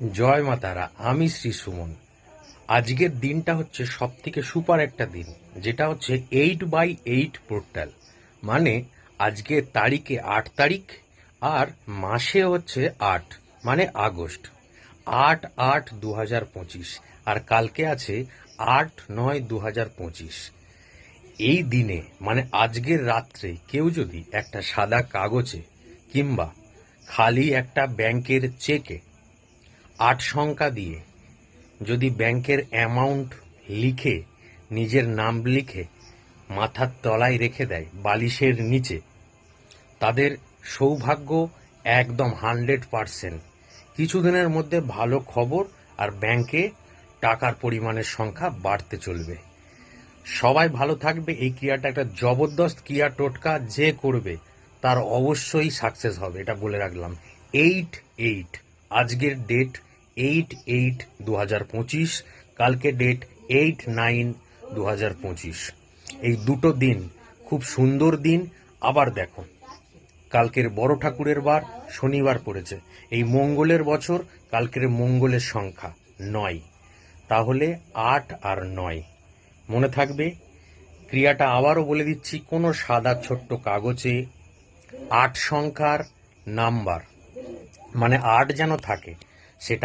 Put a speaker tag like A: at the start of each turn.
A: জয় মা তারা। আমি শ্রী সুমন। আজকের দিনটা হচ্ছে সব থেকে সুপার একটা দিন, যেটা হচ্ছে 8/8 পোর্টাল। মানে আজকে তারিখে 8 তারিখ, আর মাসে হচ্ছে 8, মানে আগস্ট। 8/8/2025, আর কালকে আছে 8/9/2025। এই দিনে মানে আজকের রাত্রে কেউ যদি একটা সাদা কাগজে কিংবা খালি একটা ব্যাংকের চেকে 8 সংখ্যা দিয়ে যদি ব্যাংকের অ্যামাউন্ট লিখে, নিজের নাম লিখে মাথার তলায় রেখে দেয় বালিশের নিচে, তাদের সৌভাগ্য একদম 100%। কিছুদিনের মধ্যে ভালো খবর, আর ব্যাংকে টাকার পরিমাণের সংখ্যা বাড়তে চলবে। সবাই ভালো থাকবে। এই ক্রিয়াটা একটা জবরদস্ত ক্রিয়া টোটকা, যে করবে তার অবশ্যই সাকসেস হবে, এটা বলে রাখলাম। 8/8 আজকের ডেট, 8/8/2025। কালকে ডেট 8/9/2025। এই দুটো দিন খুব সুন্দর দিন। আবার দেখো, কালকের বড় ঠাকুরের বার শনিবার পড়েছে। এই মঙ্গলের বছর, কালকের মঙ্গলের সংখ্যা 9। তাহলে 8 আর 9 মনে থাকবে। ক্রিয়াটা আবারও বলে দিচ্ছি, কোনো সাদা ছোট্ট কাগজে 8 সংখ্যার নাম্বার, মানে 8 যেন থাকে,